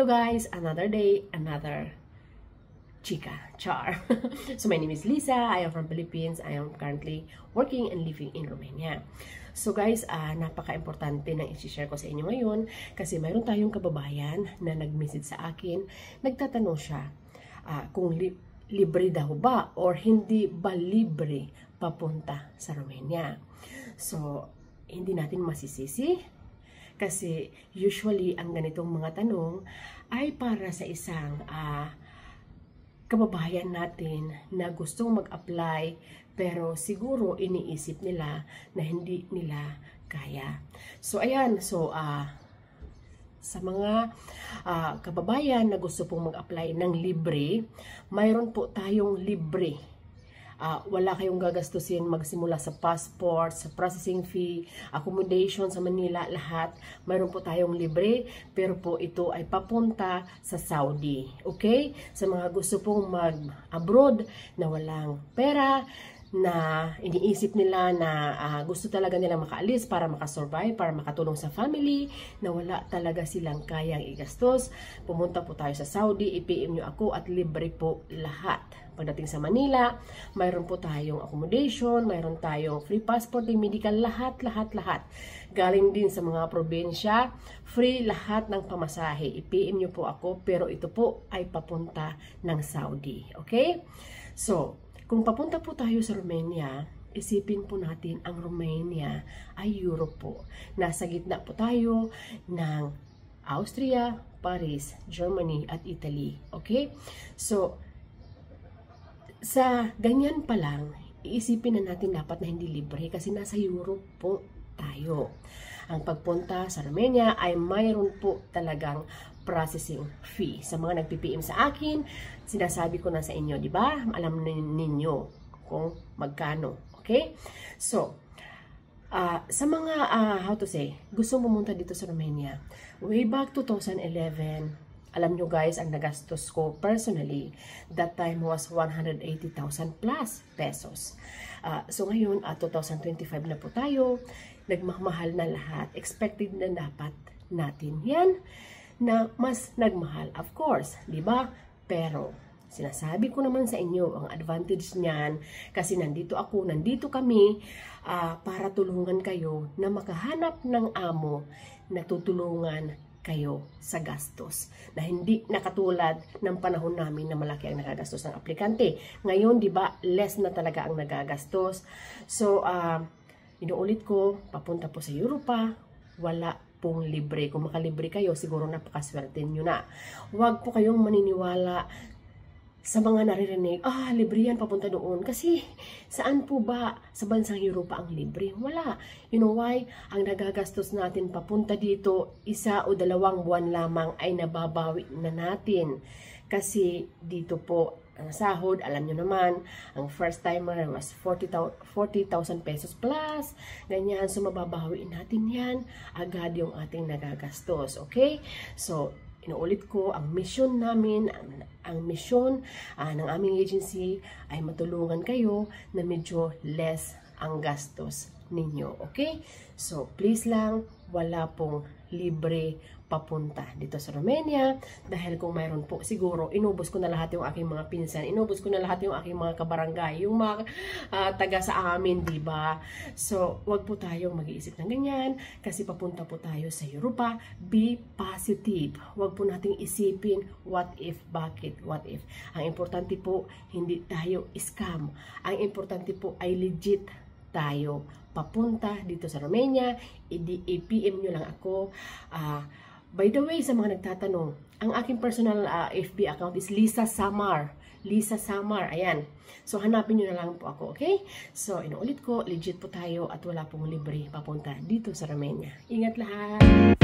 Hello guys, another day, another chika, char. So my name is Lisa, I am from Philippines. I am currently working and living in Romania. So guys, napaka-importante na i-share ko sa inyo ngayon kasi mayroon tayong kababayan na nag-message sa akin. Nagtatanong siya kung libre daw ba or hindi ba libre papunta sa Romania. So, hindi natin masisisi kasi usually ang ganitong mga tanong ay para sa isang kababayan natin na gustong mag-apply pero siguro iniisip nila na hindi nila kaya. So ayan, sa mga kababayan na gusto pong mag-apply ng libre, mayroon po tayong libre. Wala kayong gagastusin magsimula sa passport, sa processing fee, accommodation sa Manila, lahat. Mayroon po tayong libre, pero po ito ay papunta sa Saudi. Okay? Sa mga gusto pong mag-abroad na walang pera, na iniisip nila na gusto talaga nilang makaalis para makasurvive, para makatulong sa family, na wala talaga silang kayang igastos, pumunta po tayo sa Saudi, i-PM nyo ako at libre po lahat. Pagdating sa Manila, mayroon po tayong accommodation, mayroon tayong free passport, medical, lahat. Galing din sa mga probinsya, free lahat ng pamasahe. I-PM nyo po ako, pero ito po ay papunta ng Saudi. Okay? So, kung papunta po tayo sa Romania, isipin po natin ang Romania ay Europe po. Nasa gitna po tayo ng Austria, Paris, Germany at Italy. Okay? So, sa ganyan pa lang, iisipin na natin dapat na hindi libre kasi nasa Europe po tayo. Ang pagpunta sa Romania ay mayroon po talagang processing fee. Sa mga nagpi-PM sa akin, sinasabi ko na sa inyo, di ba? Alam ninyo kung magkano. Okay? So, sa mga, gusto pumunta dito sa Romania, way back 2011, alam nyo guys, ang nagastos ko personally, that time was 180,000 plus pesos. So ngayon, 2025 na po tayo, nagmamahal na lahat. Expected na dapat natin yan na mas nagmahal, of course, di ba? Pero sinasabi ko naman sa inyo ang advantage niyan kasi nandito kami para tulungan kayo na makahanap ng amo na tutulungan kayo sa gastos. Na hindi nakatulad ng panahon namin na malaki ang nagagastos ng aplikante. Ngayon, di ba, less na talaga ang nagagastos. So, inuulit ko, papunta po sa Europa, wala pong libre. Kung makalibre kayo, siguro napakaswerte nyo na. Huwag po kayong maniniwala sa mga naririnig, libre yan, papunta doon. Kasi, saan po ba sa bansang Europa ang libre? Wala. You know why? Ang nagagastos natin papunta dito, 1 o 2 buwan lamang ay nababawi na natin. Kasi, dito po, ang sahod, alam nyo naman, ang first timer was 40,000 pesos plus, ganyan. So, mababawi natin yan, agad yung ating nagagastos. Okay? So, inuulit ko, ang mission namin, ang mission ng aming agency ay matulungan kayo na medyo less ang gastos ninyo. Okay? So, please lang, wala pong libre papunta dito sa Romania dahil kung mayroon po, siguro inubos ko na lahat yung aking mga pinsan, inubos ko na lahat yung aking mga kabarangay, yung mga taga sa amin, diba? So, wag po tayong mag-iisip ng ganyan kasi papunta po tayo sa Europa. Be positive. Wag po nating isipin what if, bakit, what if. Ang importante po, hindi tayo scam. Ang importante po ay legit tayo papunta dito sa Romania. I-PM nyo lang ako. By the way, sa mga nagtatanong, ang aking personal FB account is Lisa Samar. Lisa Samar, ayan. So, hanapin nyo na lang po ako, okay? So, inuulit ko, legit po tayo at wala pong libre papunta dito sa Romania. Ingat lahat!